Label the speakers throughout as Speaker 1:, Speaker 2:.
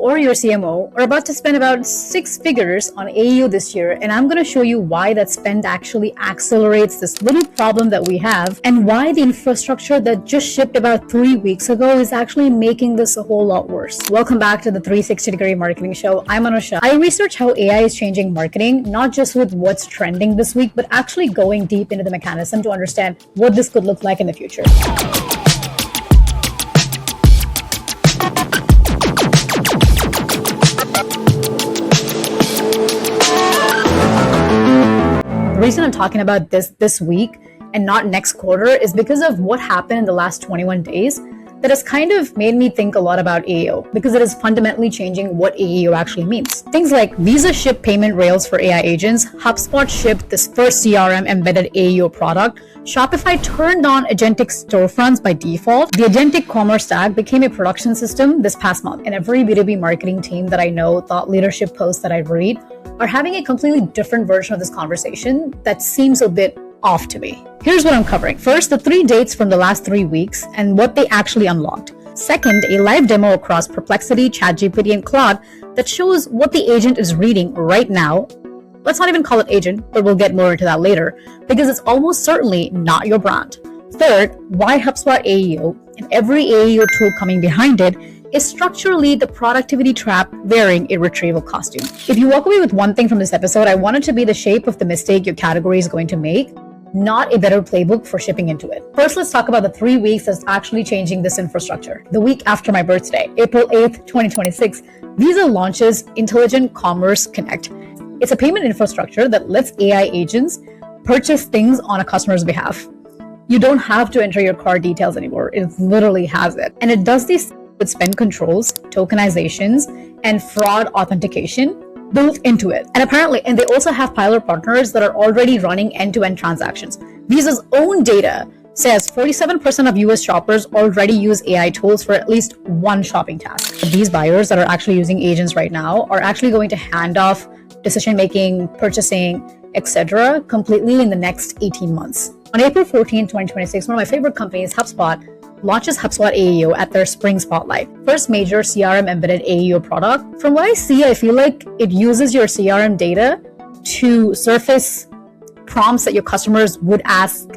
Speaker 1: or your CMO are about to spend about 6 figures on AEO this year, and I'm going to show you why that spend actually accelerates this little problem that we have, and why the infrastructure that just shipped about 3 weeks ago is actually making this a whole lot worse. Welcome back to the 360-degree marketing show. I'm Anusha. I research how AI is changing marketing, not just with what's trending this week, but actually going deep into the mechanism to understand what this could look like in the future. The reason I'm talking about this week and not next quarter is because of what happened in the last 21 days that has kind of made me think a lot about AEO, because it is fundamentally changing what AEO actually means. Things like Visa shipped payment rails for AI agents, HubSpot shipped this first CRM-embedded AEO product, Shopify turned on agentic storefronts by default. The agentic commerce stack became a production system this past month, and every B2B marketing team that I know, thought leadership posts that I read, are having a completely different version of this conversation that seems a bit off to me. Here's what I'm covering. First, the 3 dates from the last 3 weeks and what they actually unlocked. Second, a live demo across Perplexity, ChatGPT, and Claude that shows what the agent is reading right now. Let's not even call it agent, but we'll get more into that later, because it's almost certainly not your brand. Third, why HubSpot AEO and every AEO tool coming behind it is structurally the productivity trap wearing a retrieval costume. If you walk away with one thing from this episode, I want it to be the shape of the mistake your category is going to make, not a better playbook for shipping into it. First, let's talk about the 3 weeks that's actually changing this infrastructure. The week after my birthday, April 8th, 2026, Visa launches Intelligent Commerce Connect. It's a payment infrastructure that lets AI agents purchase things on a customer's behalf. You don't have to enter your card details anymore. It literally has it. And it does these with spend controls, tokenizations, and fraud authentication built into it. And they also have pilot partners that are already running end-to-end transactions. Visa's own data says 47% of US shoppers already use AI tools for at least one shopping task. These buyers that are actually using agents right now are actually going to hand off decision-making, purchasing, etc. completely in the next 18 months. On April 14, 2026, one of my favorite companies, HubSpot, launches HubSpot AEO at their Spring Spotlight, first major CRM-embedded AEO product. From what I see, I feel like it uses your CRM data to surface prompts that your customers would ask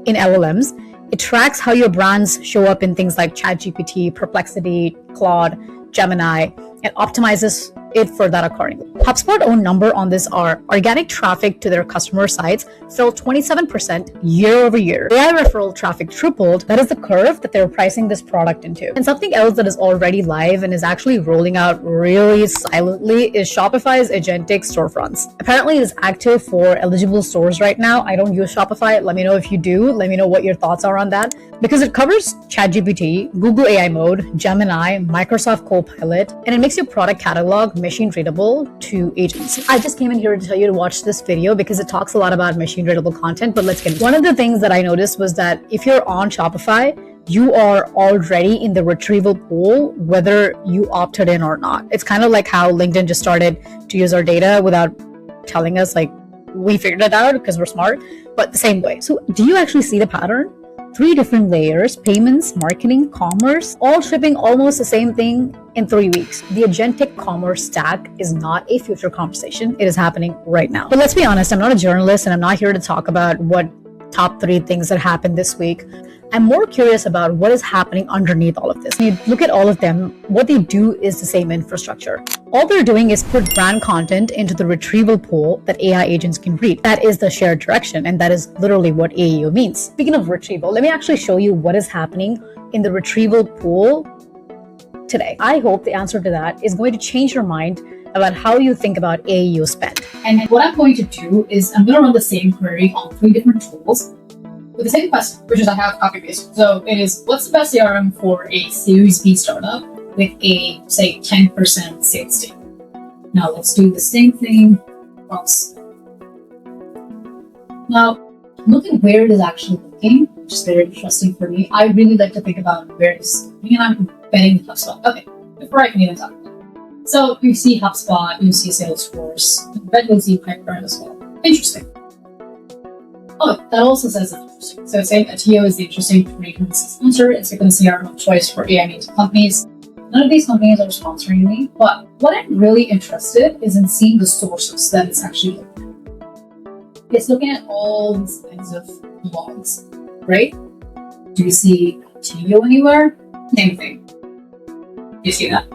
Speaker 1: in LLMs. It tracks how your brands show up in things like ChatGPT, Perplexity, Claude, Gemini, and optimizes it for that accordingly. HubSpot's own number on this are organic traffic to their customer sites fell 27% year over year. AI referral traffic tripled. That is the curve that they're pricing this product into. And something else that is already live and is actually rolling out really silently is Shopify's agentic storefronts. Apparently it is active for eligible stores right now. I don't use Shopify. Let me know if you do. Let me know what your thoughts are on that, because it covers ChatGPT, Google AI Mode, Gemini, Microsoft Copilot, and it makes your product catalog machine readable to agents. I just came in here to tell you to watch this video because it talks a lot about machine readable content, but let's get into it. One of the things that I noticed was that if you're on Shopify, you are already in the retrieval pool, whether you opted in or not. It's kind of like how LinkedIn just started to use our data without telling us, like, we figured it out because we're smart, but the same way. So do you actually see the pattern? 3 different layers: payments, marketing, commerce, all shipping almost the same thing in 3 weeks. The agentic commerce stack is not a future conversation. It is happening right now. But let's be honest, I'm not a journalist and I'm not here to talk about what top 3 things that happened this week. I'm more curious about what is happening underneath all of this. When you look at all of them, what they do is the same infrastructure. All they're doing is put brand content into the retrieval pool that AI agents can read. That is the shared direction, and that is literally what AEO means. Speaking of retrieval, let me actually show you what is happening in the retrieval pool today. I hope the answer to that is going to change your mind about how you think about AEO spend. And what I'm going to do is I'm going to run the same query on 3 different tools with the same question, which is I have copy paste. So it is, what's the best CRM for a Series B startup with a, say, 10% sales team? Now let's do the same thing once. Now, look at where it is actually looking, which is very interesting for me. I really like to think about where it is looking, and I'm betting HubSpot. Okay, before I can even talk about it. So you see HubSpot, you see Salesforce, I bet you'll see Pipeline as well. Interesting. Oh, that also says it's interesting. So it's saying that TO is the interesting 2026 answer. It's become the CRM of choice for AI native companies.
Speaker 2: None of these companies are sponsoring me, but what I'm really interested is in seeing the sources that it's actually looking at. It's looking at all these kinds of blogs, right? Do you see AEO anywhere? Same thing. Do you see that?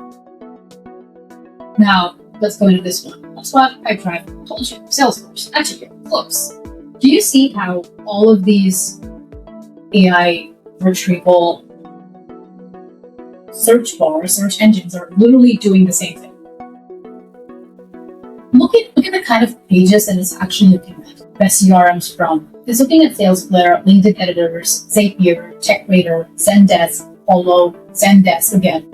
Speaker 2: Now, let's go into this one. HubSpot, Pipedrive, told you, Salesforce, actually, close. Do you see how all of these AI retrieval search bars, search engines are literally doing the same thing? Look at the kind of pages that it's actually looking at. Best CRMs from. It's looking at SalesFlare, LinkedIn editors, Zapier, TechRadar, Zendesk, Follow, Zendesk again.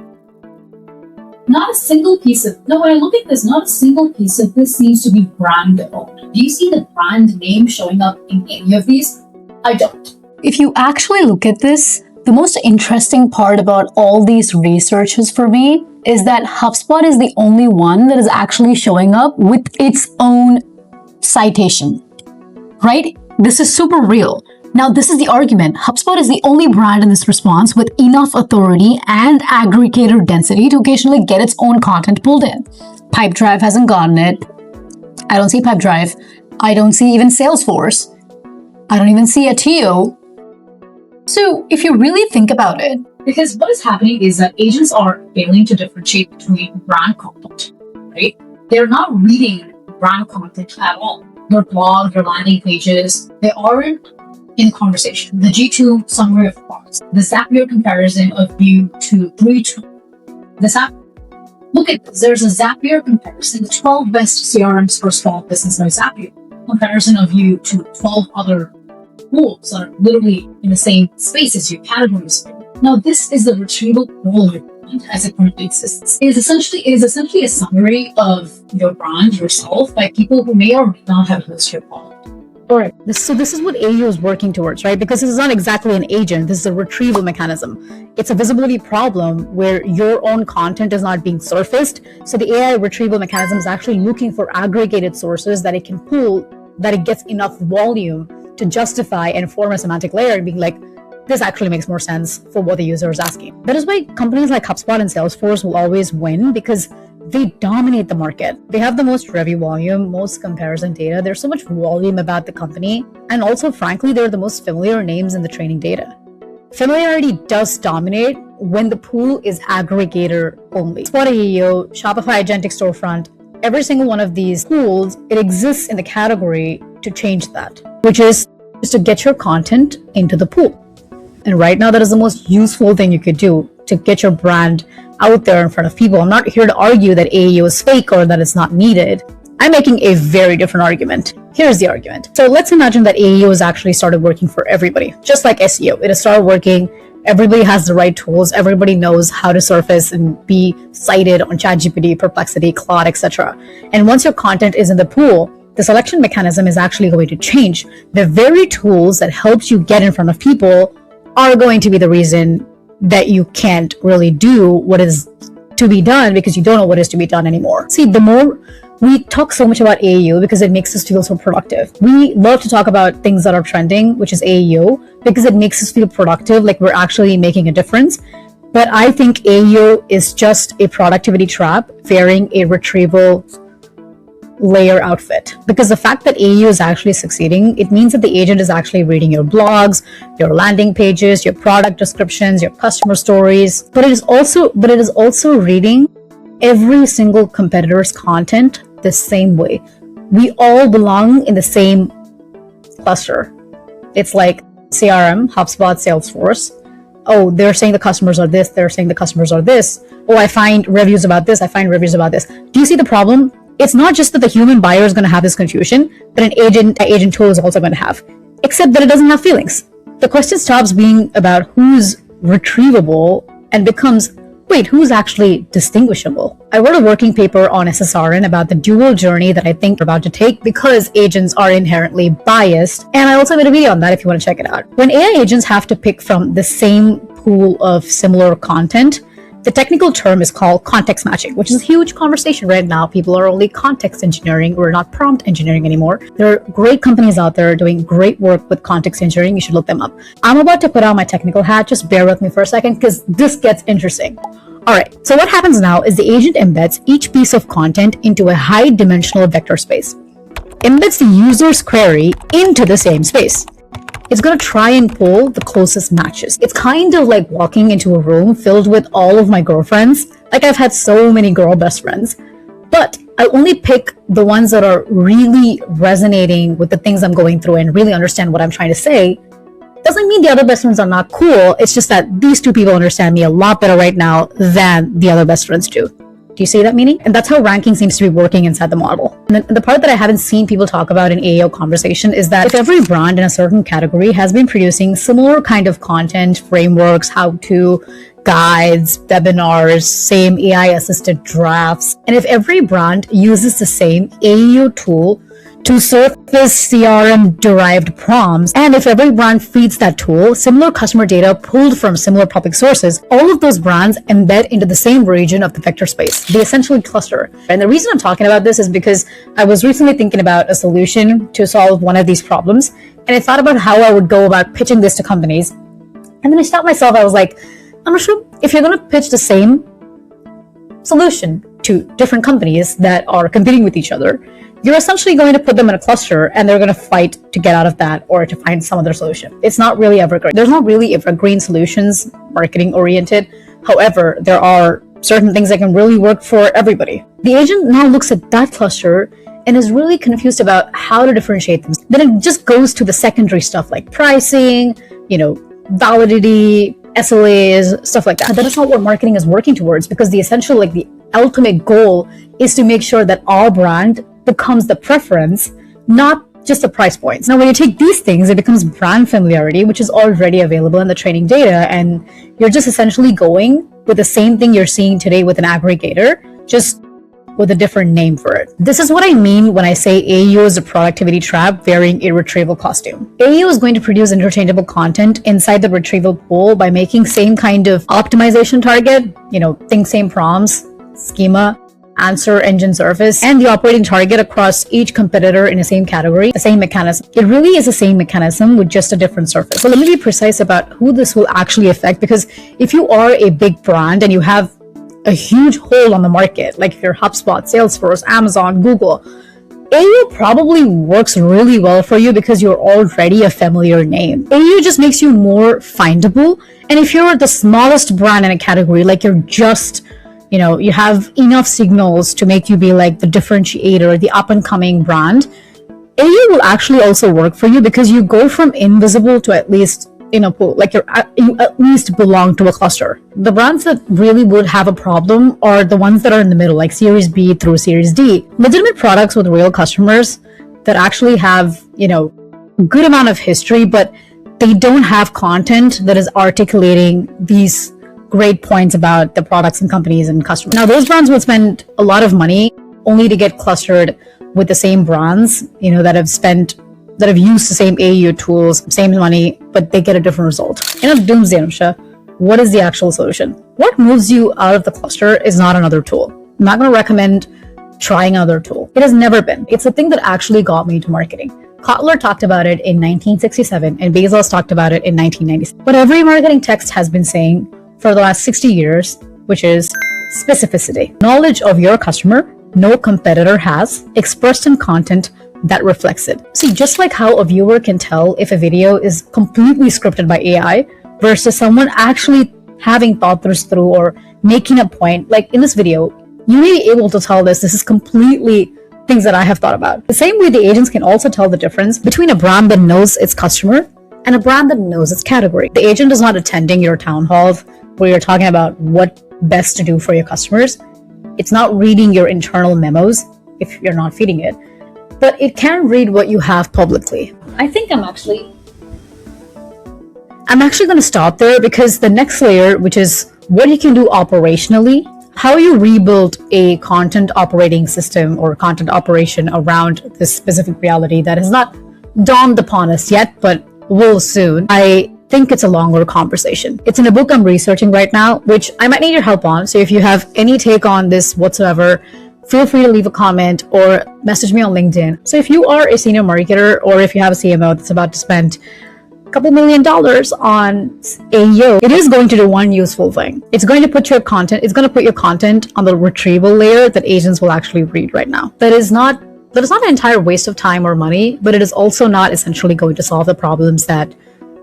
Speaker 2: Not a single piece of, no, when I look at this, not a single piece of this seems to be brand owned. Do you see the brand name showing up in any of these? I don't.
Speaker 1: If you actually look at this, the most interesting part about all these researches for me is that HubSpot is the only one that is actually showing up with its own citation, right? This is super real. Now, this is the argument. HubSpot is the only brand in this response with enough authority and aggregator density to occasionally get its own content pulled in. Pipedrive hasn't gotten it. I don't see Pipedrive. I don't see even Salesforce. I don't even see AEO. So if you really think about it,
Speaker 2: because what is happening is that agents are failing to differentiate between brand content, right? They're not reading brand content at all. Your blog, your landing pages, they aren't in conversation. The G2 summary of products, the Zapier comparison of you to 3. Look at this. There's a Zapier comparison, the 12 best CRMs for small business by Zapier. Comparison of you to 12 other tools that are literally in the same space as you, categories. Now, this is the retrieval pool as it currently exists. It is essentially a summary of your brand yourself by people who may or may not have used your product.
Speaker 1: Alright, so this is what AEO is working towards, right? Because this is not exactly an agent, this is a retrieval mechanism. It's a visibility problem where your own content is not being surfaced. So the AI retrieval mechanism is actually looking for aggregated sources that it can pull, that it gets enough volume to justify and form a semantic layer and being like, this actually makes more sense for what the user is asking. That is why companies like HubSpot and Salesforce will always win, because they dominate the market. They have the most review volume, most comparison data. There's so much volume about the company. And also, frankly, they're the most familiar names in the training data. Familiarity does dominate when the pool is aggregator only. HubSpot AEO, Shopify agentic storefront, every single one of these pools, it exists in the category to change that, which is just to get your content into the pool. And right now, that is the most useful thing you could do to get your brand out there in front of people. I'm not here to argue that AEO is fake or that it's not needed. I'm making a very different argument. Here's the argument. So let's imagine that AEO has actually started working for everybody, just like SEO. It has started working. Everybody has the right tools. Everybody knows how to surface and be cited on ChatGPT, Perplexity, Claude, etc. And once your content is in the pool, the selection mechanism is actually going to change. The very tools that helps you get in front of people are going to be the reason that you can't really do what is to be done because you don't know what is to be done anymore. See, the more we talk so much about AEO because it makes us feel so productive. We love to talk about things that are trending, which is AEO, because it makes us feel productive, like we're actually making a difference. But I think AEO is just a productivity trap wearing a retrieval layer outfit, because the fact that AEO is actually succeeding, it means that the agent is actually reading your blogs, your landing pages, your product descriptions, your customer stories, but it is also reading every single competitor's content the same way. We all belong in the same cluster. It's like CRM, HubSpot, Salesforce. Oh, they're saying the customers are this, they're saying the customers are this. Oh, I find reviews about this, I find reviews about this. Do you see the problem? It's not just that the human buyer is going to have this confusion, but an agent tool is also going to have, except that it doesn't have feelings. The question stops being about who's retrievable and becomes, wait, who's actually distinguishable? I wrote a working paper on SSRN about the dual journey that I think we're about to take because agents are inherently biased. And I also made a video on that if you want to check it out. When AI agents have to pick from the same pool of similar content, the technical term is called context matching, which is a huge conversation right now. People are only context engineering. We're not prompt engineering anymore. There are great companies out there doing great work with context engineering. You should look them up. I'm about to put on my technical hat. Just bear with me for a second because this gets interesting. All right, so what happens now is the agent embeds each piece of content into a high-dimensional vector space, embeds the user's query into the same space. It's going to try and pull the closest matches. It's kind of like walking into a room filled with all of my girlfriends. Like, I've had so many girl best friends, but I only pick the ones that are really resonating with the things I'm going through and really understand what I'm trying to say. Doesn't mean the other best friends are not cool. It's just that these two people understand me a lot better right now than the other best friends do. Do you see that meaning? And that's how ranking seems to be working inside the model. And the part that I haven't seen people talk about in AEO conversation is that if every brand in a certain category has been producing similar kind of content, frameworks, how-to guides, webinars, same AI-assisted drafts, and if every brand uses the same AEO tool to surface CRM-derived prompts, and if every brand feeds that tool similar customer data pulled from similar public sources, all of those brands embed into the same region of the vector space. They essentially cluster. And the reason I'm talking about this is because I was recently thinking about a solution to solve one of these problems, and I thought about how I would go about pitching this to companies. And then I stopped myself. I was like, I'm not sure if you're going to pitch the same solution to different companies that are competing with each other, you're essentially going to put them in a cluster and they're going to fight to get out of that or to find some other solution. It's not really evergreen. There's not really evergreen solutions, marketing oriented. However, there are certain things that can really work for everybody. The agent now looks at that cluster and is really confused about how to differentiate them. Then it just goes to the secondary stuff like pricing, validity, SLAs, stuff like that. That is not what marketing is working towards, because the essential, the ultimate goal is to make sure that our brand becomes the preference, not just the price points. Now, when you take these things, it becomes brand familiarity, which is already available in the training data, and you're just essentially going with the same thing you're seeing today with an aggregator, just with a different name for it. This is what I mean when I say AEO is a productivity trap wearing a retrieval costume. AEO is going to produce interchangeable content inside the retrieval pool by making same kind of optimization target, think same prompts, schema, answer engine surface, and the operating target across each competitor in the same category, the same mechanism. It really is the same mechanism with just a different surface. So let me be precise about who this will actually affect, because if you are a big brand and you have a huge hold on the market, like if you're HubSpot, Salesforce, Amazon, Google, AEO probably works really well for you because you're already a familiar name. AEO just makes you more findable. And if you're the smallest brand in a category, like you're just, you have enough signals to make you be like the differentiator, the up and coming brand, AEO will actually also work for you because you go from invisible to at least in a pool, like you at least belong to a cluster. The brands that really would have a problem are the ones that are in the middle, like Series B through Series D. Legitimate products with real customers that actually have, good amount of history, but they don't have content that is articulating these great points about the products and companies and customers. Now, those brands would spend a lot of money only to get clustered with the same brands, that have used the same AEO tools, same money, but they get a different result. In a doomsday, Anusha, what is the actual solution? What moves you out of the cluster is not another tool. I'm not going to recommend trying another tool. It has never been. It's the thing that actually got me into marketing. Kotler talked about it in 1967 and Bezos talked about it in 1996. What every marketing text has been saying for the last 60 years, which is specificity. Knowledge of your customer, no competitor has, expressed in content that reflects it. See, just like how a viewer can tell if a video is completely scripted by AI versus someone actually having thought this through or making a point, like in this video, you may be able to tell this is completely things that I have thought about. The same way the agents can also tell the difference between a brand that knows its customer and a brand that knows its category. The agent is not attending your town hall where you're talking about what best to do for your customers. It's not reading your internal memos if you're not feeding it, but it can read what you have publicly. I think I'm actually going to stop there, because the next layer, which is what you can do operationally, how you rebuild a content operating system or content operation around this specific reality that has not dawned upon us yet, but will soon. I think it's a longer conversation. It's in a book I'm researching right now, which I might need your help on. So if you have any take on this whatsoever, feel free to leave a comment or message me on LinkedIn. So if you are a senior marketer or if you have a CMO that's about to spend couple $1 million on AEO, it is going to do one useful thing. It's going to put your content on the retrieval layer that agents will actually read right now. That is not an entire waste of time or money, but it is also not essentially going to solve the problems that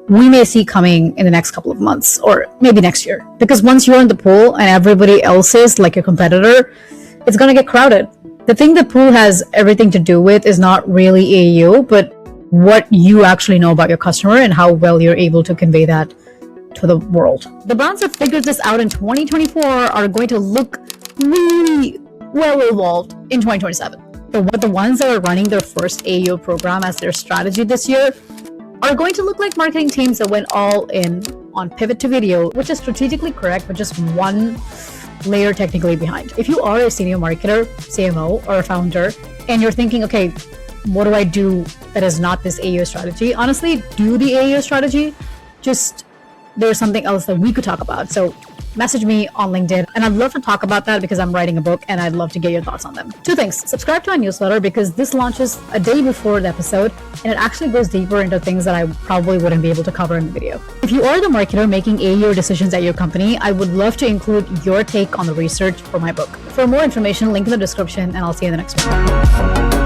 Speaker 1: we may see coming in the next couple of months or maybe next year. Because once you're in the pool and everybody else is like your competitor, it's going to get crowded. The thing the pool has everything to do with is not really AEO, but what you actually know about your customer and how well you're able to convey that to the world. The brands that figured this out in 2024 are going to look really well evolved in 2027. But the ones that are running their first AEO program as their strategy this year are going to look like marketing teams that went all in on pivot to video, which is strategically correct, but just one layer technically behind. If you are a senior marketer, CMO, or a founder, and you're thinking, okay, what do I do that is not this AEO strategy? Honestly, do the AEO strategy. Just there's something else that we could talk about. So message me on LinkedIn, and I'd love to talk about that because I'm writing a book and I'd love to get your thoughts on them. 2 things. Subscribe to our newsletter because this launches a day before the episode and it actually goes deeper into things that I probably wouldn't be able to cover in the video. If you are the marketer making AEO decisions at your company, I would love to include your take on the research for my book. For more information, link in the description, and I'll see you in the next one.